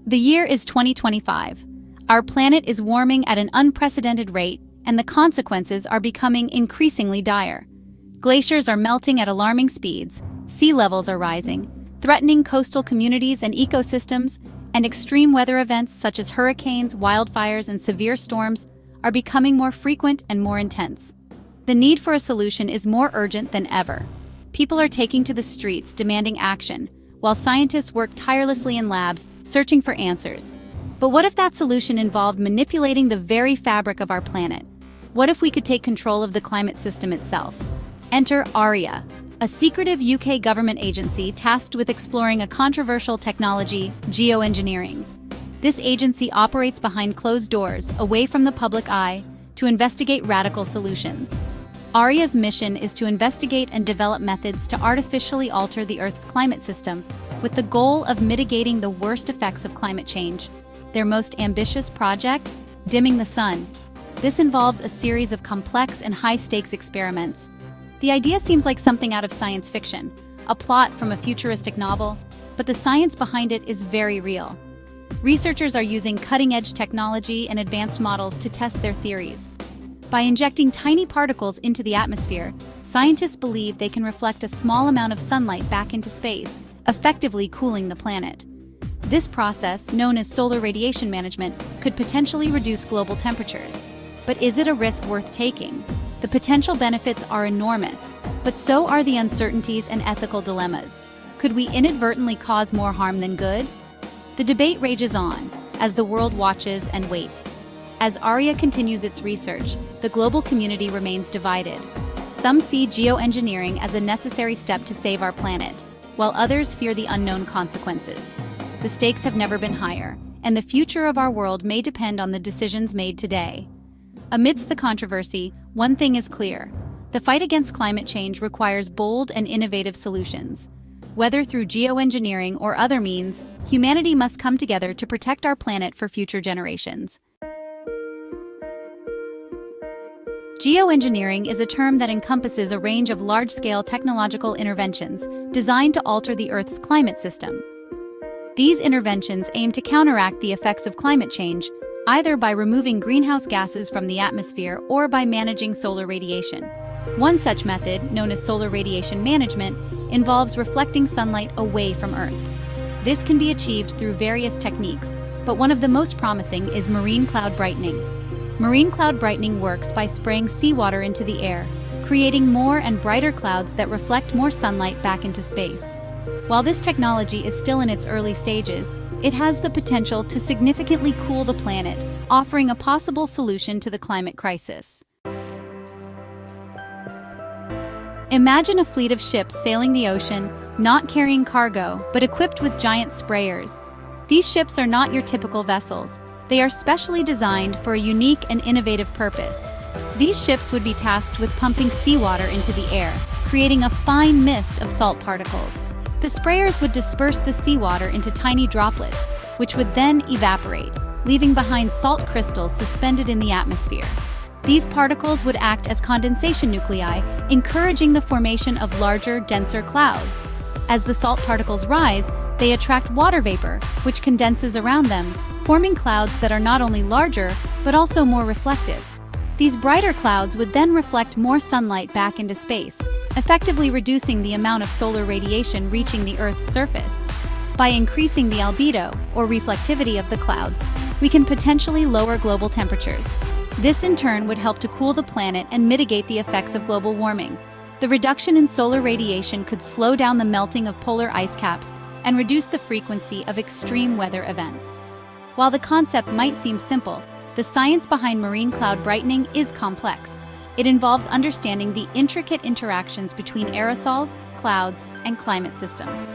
The year is 2025. Our planet is warming at an unprecedented rate, and the consequences are becoming increasingly dire. Glaciers are melting at alarming speeds, sea levels are rising, threatening coastal communities and ecosystems, and extreme weather events such as hurricanes, wildfires, and severe storms are becoming more frequent and more intense. The need for a solution is more urgent than ever. People are taking to the streets demanding action, while scientists work tirelessly in labs searching for answers. But what if that solution involved manipulating the very fabric of our planet? What if we could take control of the climate system itself? Enter ARIA, a secretive UK government agency tasked with exploring a controversial technology, geoengineering. This agency operates behind closed doors, away from the public eye, to investigate radical solutions. ARIA's mission is to investigate and develop methods to artificially alter the Earth's climate system, with the goal of mitigating the worst effects of climate change. Their most ambitious project? Dimming the sun. This involves a series of complex and high-stakes experiments. The idea seems like something out of science fiction, a plot from a futuristic novel, but the science behind it is very real. Researchers are using cutting-edge technology and advanced models to test their theories. By injecting tiny particles into the atmosphere, scientists believe they can reflect a small amount of sunlight back into space, effectively cooling the planet. This process, known as solar radiation management, could potentially reduce global temperatures. But is it a risk worth taking? The potential benefits are enormous, but so are the uncertainties and ethical dilemmas. Could we inadvertently cause more harm than good? The debate rages on, as the world watches and waits. As ARIA continues its research, the global community remains divided. Some see geoengineering as a necessary step to save our planet, while others fear the unknown consequences. The stakes have never been higher, and the future of our world may depend on the decisions made today. Amidst the controversy, one thing is clear: the fight against climate change requires bold and innovative solutions. Whether through geoengineering or other means, humanity must come together to protect our planet for future generations. Geoengineering is a term that encompasses a range of large-scale technological interventions designed to alter the Earth's climate system. These interventions aim to counteract the effects of climate change, either by removing greenhouse gases from the atmosphere or by managing solar radiation. One such method, known as solar radiation management, involves reflecting sunlight away from Earth. This can be achieved through various techniques, but one of the most promising is marine cloud brightening. Marine cloud brightening works by spraying seawater into the air, creating more and brighter clouds that reflect more sunlight back into space. While this technology is still in its early stages, it has the potential to significantly cool the planet, offering a possible solution to the climate crisis. Imagine a fleet of ships sailing the ocean, not carrying cargo, but equipped with giant sprayers. These ships are not your typical vessels. They are specially designed for a unique and innovative purpose. These ships would be tasked with pumping seawater into the air, creating a fine mist of salt particles. The sprayers would disperse the seawater into tiny droplets, which would then evaporate, leaving behind salt crystals suspended in the atmosphere. These particles would act as condensation nuclei, encouraging the formation of larger, denser clouds. As the salt particles rise, they attract water vapor, which condenses around them, forming clouds that are not only larger, but also more reflective. These brighter clouds would then reflect more sunlight back into space, effectively reducing the amount of solar radiation reaching the Earth's surface. By increasing the albedo, or reflectivity of the clouds, we can potentially lower global temperatures. This in turn would help to cool the planet and mitigate the effects of global warming. The reduction in solar radiation could slow down the melting of polar ice caps and reduce the frequency of extreme weather events. While the concept might seem simple, the science behind marine cloud brightening is complex. It involves understanding the intricate interactions between aerosols, clouds, and climate systems.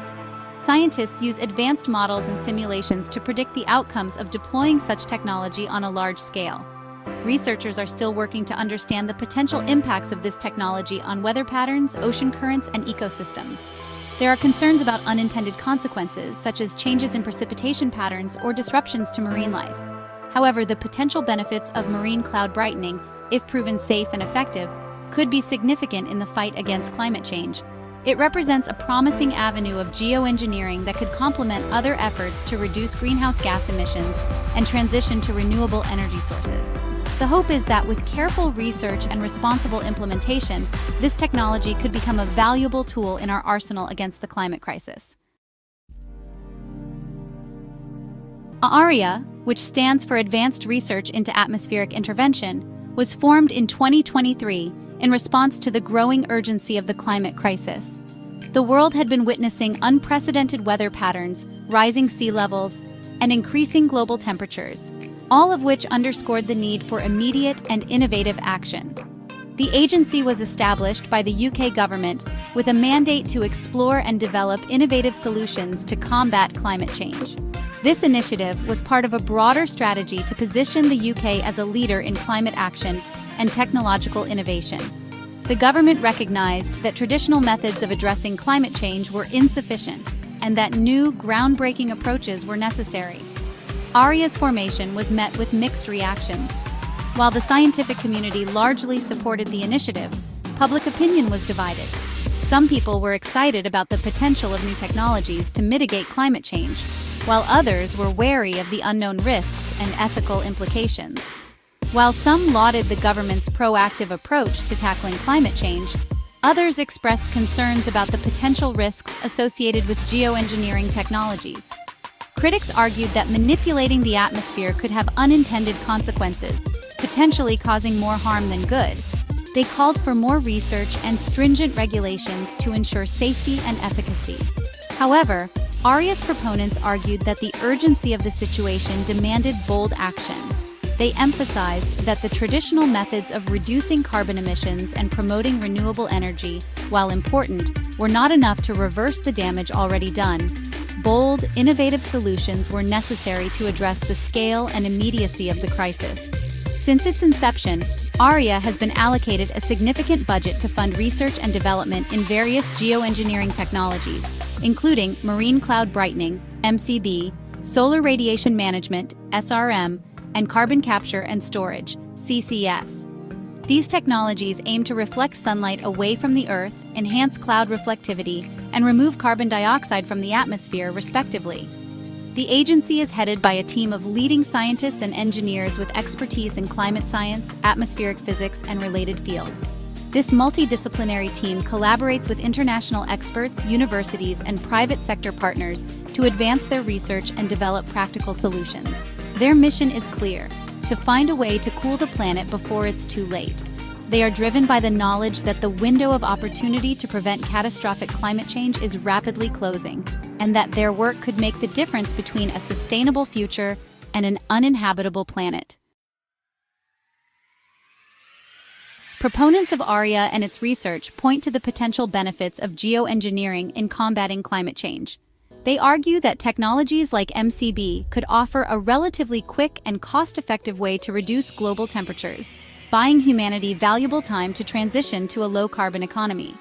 Scientists use advanced models and simulations to predict the outcomes of deploying such technology on a large scale. Researchers are still working to understand the potential impacts of this technology on weather patterns, ocean currents, and ecosystems. There are concerns about unintended consequences, such as changes in precipitation patterns or disruptions to marine life. However, the potential benefits of marine cloud brightening, if proven safe and effective, could be significant in the fight against climate change. It represents a promising avenue of geoengineering that could complement other efforts to reduce greenhouse gas emissions and transition to renewable energy sources. The hope is that with careful research and responsible implementation, this technology could become a valuable tool in our arsenal against the climate crisis. ARIA, which stands for Advanced Research into Atmospheric Intervention, was formed in 2023 in response to the growing urgency of the climate crisis. The world had been witnessing unprecedented weather patterns, rising sea levels, and increasing global temperatures, all of which underscored the need for immediate and innovative action. The agency was established by the UK government with a mandate to explore and develop innovative solutions to combat climate change. This initiative was part of a broader strategy to position the UK as a leader in climate action and technological innovation. The government recognized that traditional methods of addressing climate change were insufficient and that new, groundbreaking approaches were necessary. ARIA's formation was met with mixed reactions. While the scientific community largely supported the initiative, public opinion was divided. Some people were excited about the potential of new technologies to mitigate climate change, while others were wary of the unknown risks and ethical implications. While some lauded the government's proactive approach to tackling climate change, others expressed concerns about the potential risks associated with geoengineering technologies. Critics argued that manipulating the atmosphere could have unintended consequences, potentially causing more harm than good. They called for more research and stringent regulations to ensure safety and efficacy. However, ARIA's proponents argued that the urgency of the situation demanded bold action. They emphasized that the traditional methods of reducing carbon emissions and promoting renewable energy, while important, were not enough to reverse the damage already done. Bold, innovative solutions were necessary to address the scale and immediacy of the crisis. Since its inception, ARIA has been allocated a significant budget to fund research and development in various geoengineering technologies, including marine cloud brightening, MCB, solar radiation management, SRM, and carbon capture and storage, CCS. These technologies aim to reflect sunlight away from the Earth, enhance cloud reflectivity, and remove carbon dioxide from the atmosphere, respectively. The agency is headed by a team of leading scientists and engineers with expertise in climate science, atmospheric physics, and related fields. This multidisciplinary team collaborates with international experts, universities, and private sector partners to advance their research and develop practical solutions. Their mission is clear: to find a way to cool the planet before it's too late. They are driven by the knowledge that the window of opportunity to prevent catastrophic climate change is rapidly closing, and that their work could make the difference between a sustainable future and an uninhabitable planet. Proponents of ARIA and its research point to the potential benefits of geoengineering in combating climate change. They argue that technologies like MCB could offer a relatively quick and cost-effective way to reduce global temperatures, buying humanity valuable time to transition to a low-carbon economy.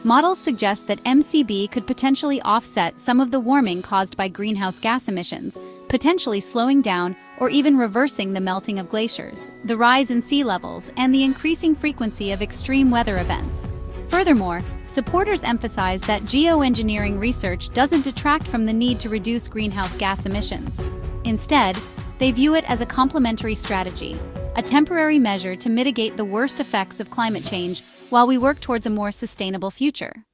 Models suggest that MCB could potentially offset some of the warming caused by greenhouse gas emissions, potentially slowing down or even reversing the melting of glaciers, the rise in sea levels, and the increasing frequency of extreme weather events. Furthermore, supporters emphasize that geoengineering research doesn't detract from the need to reduce greenhouse gas emissions. Instead, they view it as a complementary strategy, a temporary measure to mitigate the worst effects of climate change while we work towards a more sustainable future.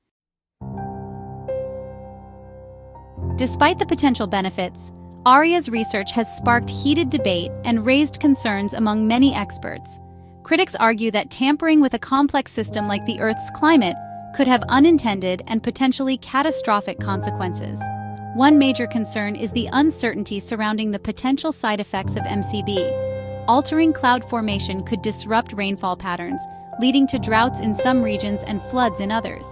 Despite the potential benefits, ARIA's research has sparked heated debate and raised concerns among many experts. Critics argue that tampering with a complex system like the Earth's climate could have unintended and potentially catastrophic consequences. One major concern is the uncertainty surrounding the potential side effects of MCB. Altering cloud formation could disrupt rainfall patterns, leading to droughts in some regions and floods in others.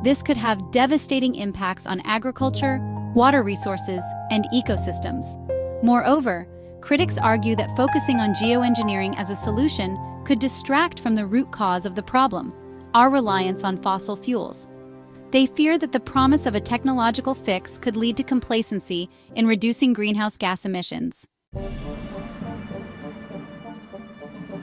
This could have devastating impacts on agriculture, water resources, and ecosystems. Moreover, critics argue that focusing on geoengineering as a solution could distract from the root cause of the problem, our reliance on fossil fuels. They fear that the promise of a technological fix could lead to complacency in reducing greenhouse gas emissions.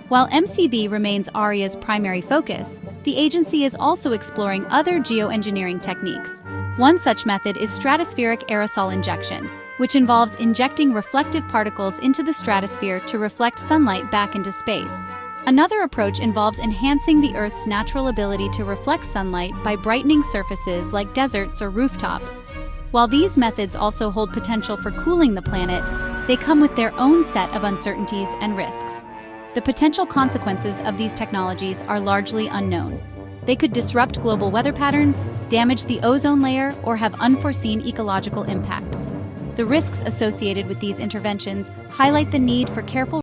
While MCB remains ARIA's primary focus, the agency is also exploring other geoengineering techniques. One such method is stratospheric aerosol injection, which involves injecting reflective particles into the stratosphere to reflect sunlight back into space. Another approach involves enhancing the Earth's natural ability to reflect sunlight by brightening surfaces like deserts or rooftops. While these methods also hold potential for cooling the planet, they come with their own set of uncertainties and risks. The potential consequences of these technologies are largely unknown. They could disrupt global weather patterns, damage the ozone layer, or have unforeseen ecological impacts. The risks associated with these interventions highlight the need for careful